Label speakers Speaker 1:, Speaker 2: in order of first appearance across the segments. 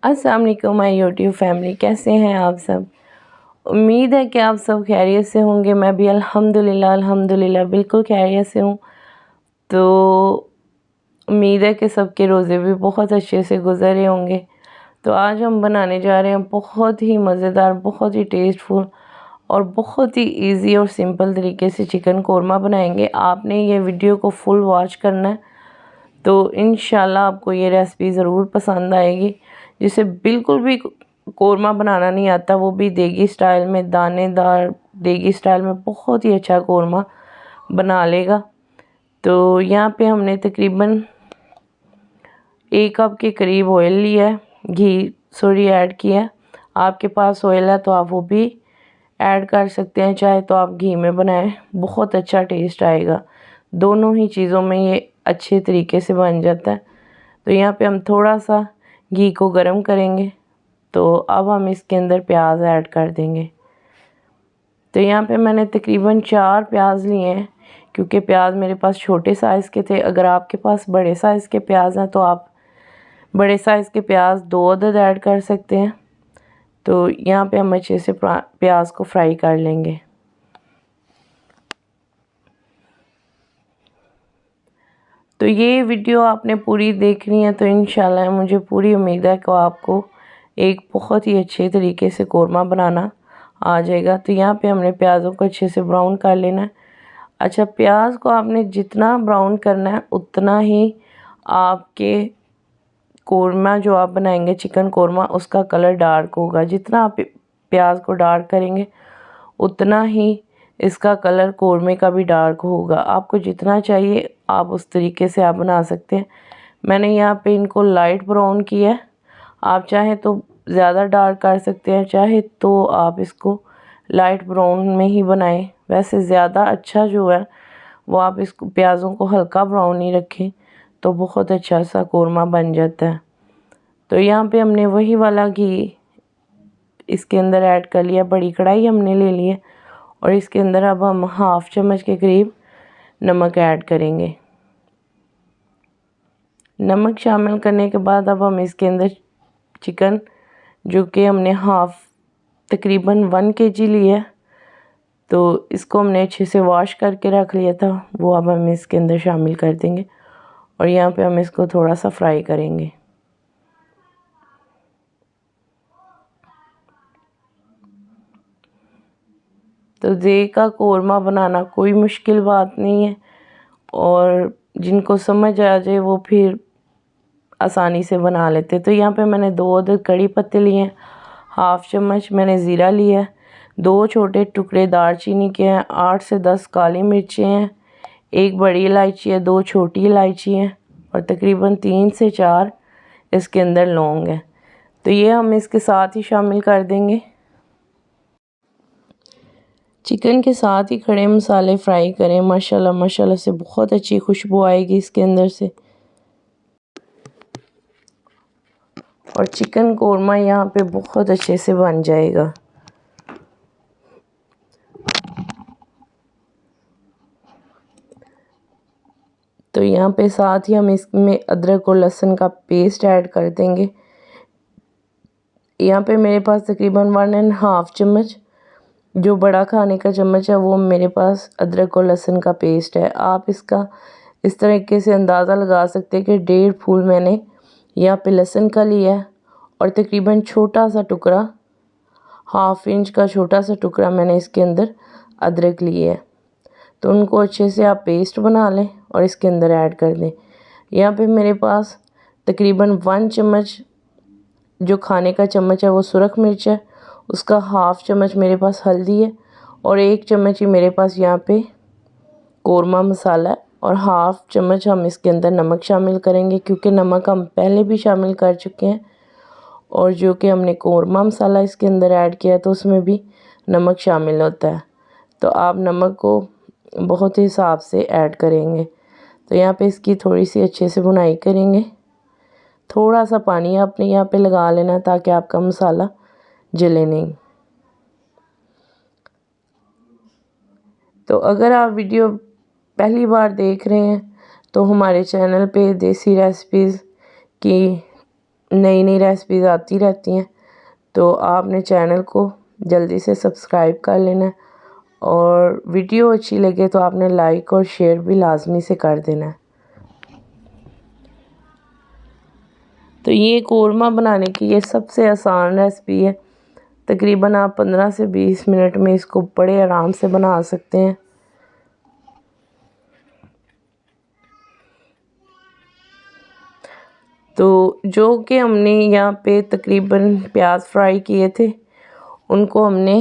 Speaker 1: अस्सलाम वालेकुम my YouTube family, कैसे हैं आप सब। उम्मीद है कि आप सब खैरियत से होंगे। मैं भी अल्हम्दुलिल्लाह बिल्कुल खैरियत से हूँ। तो उम्मीद है कि सबके रोज़े भी बहुत अच्छे से गुज़रे होंगे। तो आज हम बनाने जा रहे हैं बहुत ही मज़ेदार, बहुत ही टेस्टफुल और बहुत ही इजी और सिंपल तरीके से चिकन कोरमा बनाएंगे। आपने ये वीडियो को फुल वॉच करना है, तो इंशाल्लाह आपको ये रेसिपी ज़रूर पसंद आएगी। जिसे बिल्कुल भी कोरमा बनाना नहीं आता, वो भी देगी स्टाइल में, दानेदार देगी स्टाइल में बहुत ही अच्छा कोरमा बना लेगा। तो यहाँ पे हमने तकरीबन 1 कप के करीब ऑयल लिया है, घी ऐड किया है। आपके पास ऑयल है तो आप वो भी ऐड कर सकते हैं, चाहे तो आप घी में बनाएं, बहुत अच्छा टेस्ट आएगा। दोनों ही चीज़ों में ये अच्छे तरीके से बन जाता है। तो यहाँ पे हम थोड़ा सा घी को गरम करेंगे। तो अब हम इसके अंदर प्याज ऐड कर देंगे। तो यहाँ पे मैंने तकरीबन 4 प्याज लिए हैं, क्योंकि प्याज मेरे पास छोटे साइज़ के थे। अगर आपके पास बड़े साइज़ के प्याज हैं तो आप बड़े साइज़ के प्याज 2 अदद ऐड कर सकते हैं। तो यहाँ पे हम अच्छे से प्याज को फ्राई कर लेंगे। तो ये वीडियो आपने पूरी देखनी है, तो इंशाल्लाह मुझे पूरी उम्मीद है कि आपको एक बहुत ही अच्छे तरीके से कोरमा बनाना आ जाएगा। तो यहाँ पे हमने प्याज़ों को अच्छे से ब्राउन कर लेना है। अच्छा, प्याज को आपने जितना ब्राउन करना है उतना ही आपके कोरमा जो आप बनाएंगे चिकन कोरमा, उसका कलर डार्क होगा। जितना आप प्याज को डार्क करेंगे उतना ही इसका कलर कोरमे का भी डार्क होगा। आपको जितना चाहिए आप उस तरीके से आप बना सकते हैं। मैंने यहाँ पे इनको लाइट ब्राउन किया है। आप चाहे तो ज़्यादा डार्क कर सकते हैं, चाहे तो आप इसको लाइट ब्राउन में ही बनाएं। वैसे ज़्यादा अच्छा जो है वो आप इसको प्याज़ों को हल्का ब्राउन ही रखें, तो बहुत अच्छा सा कोरमा बन जाता है। तो यहाँ पे हमने वही वाला घी इसके अंदर ऐड कर लिया। बड़ी कढ़ाई हमने ले ली है और इसके अंदर अब हम 1/2 चम्मच के करीब नमक ऐड करेंगे। नमक शामिल करने के बाद अब हम इसके अंदर चिकन, जो कि हमने तकरीबन 1 kg लिया है, तो इसको हमने अच्छे से वॉश करके रख लिया था, वो अब हम इसके अंदर शामिल कर देंगे। और यहाँ पे हम इसको थोड़ा सा फ्राई करेंगे। तो ज़े का कोरमा बनाना कोई मुश्किल बात नहीं है, और जिनको समझ आ जाए वो फिर आसानी से बना लेते। तो यहाँ पे मैंने 2 अदद कड़ी पत्ते लिए हैं, 1/2 चम्मच मैंने ज़ीरा लिया है, 2 छोटे टुकड़े दालचीनी के हैं, 8 से 10 काली मिर्चें हैं, 1 बड़ी इलायची है, 2 छोटी इलायची हैं और तकरीबन 3 से 4 इसके अंदर लौंग हैं। तो ये हम इसके साथ ही शामिल कर देंगे। चिकन के साथ ही खड़े मसाले फ्राई करें। माशाल्लाह माशाल्लाह से बहुत अच्छी खुशबू आएगी इसके अंदर से, और चिकन कोरमा यहाँ पे बहुत अच्छे से बन जाएगा। तो यहाँ पे साथ ही हम इसमें अदरक और लहसुन का पेस्ट ऐड कर देंगे। यहाँ पे मेरे पास तकरीबन 1.5 चम्मच, जो बड़ा खाने का चम्मच है, वो मेरे पास अदरक और लहसुन का पेस्ट है। आप इसका इस तरीके से अंदाज़ा लगा सकते हैं कि 1.5 फूल मैंने यहाँ पे लहसुन का लिया है, और तकरीबन छोटा सा टुकड़ा, 1/2 इंच का छोटा सा टुकड़ा मैंने इसके अंदर अदरक लिया है। तो उनको अच्छे से आप पेस्ट बना लें और इसके अंदर ऐड कर दें। यहाँ पे मेरे पास तकरीबन 1 चम्मच, जो खाने का चम्मच है, वो सुरख मिर्च है, उसका 1/2 चम्मच मेरे पास हल्दी है, और 1 चम्मच ही मेरे पास यहाँ पे कोरमा मसाला है, और 1/2 चम्मच हम इसके अंदर नमक शामिल करेंगे, क्योंकि नमक हम पहले भी शामिल कर चुके हैं। और जो कि हमने कोरमा मसाला इसके अंदर ऐड किया है तो उसमें भी नमक शामिल होता है, तो आप नमक को बहुत ही हिसाब से ऐड करेंगे। तो यहाँ पे इसकी थोड़ी सी अच्छे से भुनाई करेंगे। थोड़ा सा पानी आपने यहाँ पे लगा लेना ताकि आपका मसाला जले नहीं। तो अगर आप वीडियो पहली बार देख रहे हैं तो हमारे चैनल पे देसी रेसिपीज़ की नई नई रेसिपीज़ आती रहती हैं, तो आपने चैनल को जल्दी से सब्सक्राइब कर लेना है और वीडियो अच्छी लगे तो आपने लाइक और शेयर भी लाजमी से कर देना है। तो ये कोरमा बनाने की ये सबसे आसान रेसिपी है। तकरीबन आप 15 से 20 मिनट में इसको बड़े आराम से बना सकते हैं। तो जो कि हमने यहाँ पे तकरीबन प्याज फ्राई किए थे, उनको हमने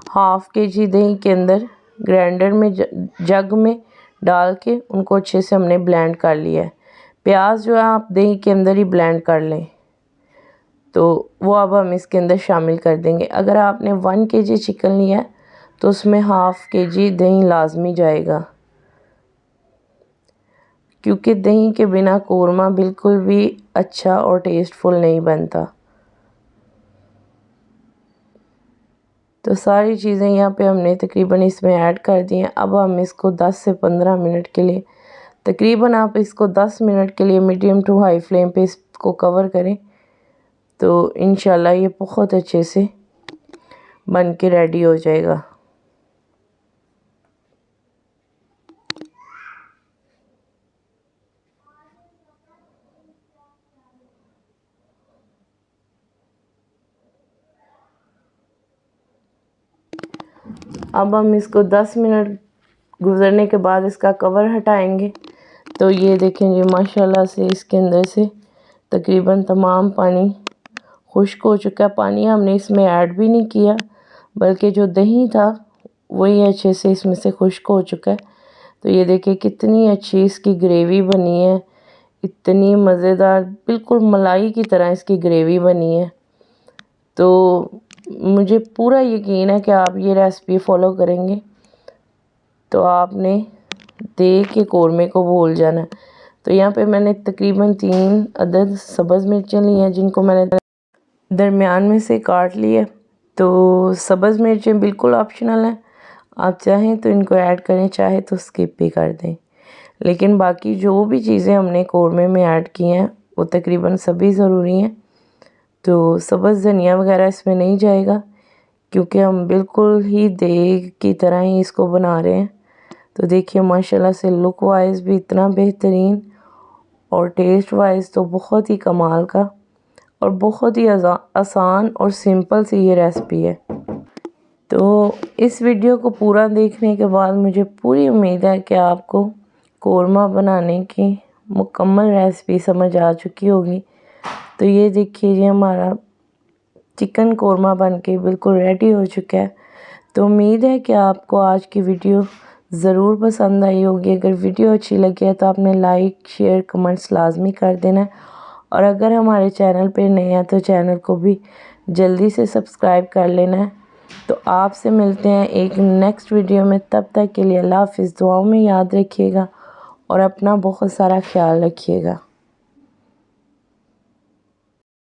Speaker 1: हाफ़ kg दही के अंदर ग्राइंडर में जग में डाल के उनको अच्छे से हमने ब्लेंड कर लिया है। प्याज जो है आप दही के अंदर ही ब्लेंड कर लें, तो वो अब हम इसके अंदर शामिल कर देंगे। अगर आपने 1 kg चिकन लिया है तो उसमें हाफ़ kg दही लाजमी जाएगा, क्योंकि दही के बिना कोरमा बिल्कुल भी अच्छा और टेस्टफुल नहीं बनता। तो सारी चीज़ें यहाँ पे हमने तकरीबन इसमें ऐड कर दी हैं। अब हम इसको 10 से 15 मिनट के लिए, तकरीबन आप इसको 10 मिनट के लिए मीडियम टू हाई फ्लेम पे इसको कवर करें, तो इंशाल्लाह ये बहुत अच्छे से बन के रेडी हो जाएगा। अब हम इसको 10 मिनट गुज़रने के बाद इसका कवर हटाएंगे, तो ये देखेंगे माशाल्लाह से इसके अंदर से तकरीबन तमाम पानी खुश्क हो चुका है। पानी हमने इसमें ऐड भी नहीं किया, बल्कि जो दही था वही अच्छे से इसमें से खुश्क हो चुका है। तो ये देखिए कितनी अच्छी इसकी ग्रेवी बनी है, इतनी मज़ेदार, बिल्कुल मलाई की तरह इसकी ग्रेवी बनी है। तो मुझे पूरा यकीन है कि आप ये रेसिपी फॉलो करेंगे तो आपने देख के कोरमे को भूल जाना है। तो यहाँ पे मैंने तकरीबन 3 अदद सब्ज़ मिर्चें ली हैं, जिनको मैंने दरमियान में से काट लिया। तो सब्ज़ मिर्चें बिल्कुल ऑप्शनल हैं, आप चाहें तो इनको ऐड करें, चाहे तो स्किप भी कर दें। लेकिन बाकी जो भी चीज़ें हमने कोरमे में ऐड की हैं वो तकरीबन सभी ज़रूरी हैं। तो सब्ज़ धनिया वगैरह इसमें नहीं जाएगा, क्योंकि हम बिल्कुल ही देग की तरह ही इसको बना रहे हैं। तो देखिए माशाल्लाह से लुक वाइज भी इतना बेहतरीन और टेस्ट वाइज तो बहुत ही कमाल का और बहुत ही आसान और सिंपल सी ये रेसिपी है। तो इस वीडियो को पूरा देखने के बाद मुझे पूरी उम्मीद है कि आपको कोरमा बनाने की मुकम्मल रेसिपी समझ आ चुकी होगी। तो ये देखिए ये हमारा चिकन कोरमा बनके बिल्कुल रेडी हो चुका है। तो उम्मीद है कि आपको आज की वीडियो ज़रूर पसंद आई होगी। अगर वीडियो अच्छी लगी है तो आपने लाइक शेयर कमेंट्स लाजमी कर देना है, और अगर हमारे चैनल पे नए हैं तो चैनल को भी जल्दी से सब्सक्राइब कर लेना है। तो आपसे मिलते हैं एक नेक्स्ट वीडियो में, तब तक के लिए अल्लाह हाफ़िज़। दुआओं में याद रखिएगा और अपना बहुत सारा ख्याल रखिएगा।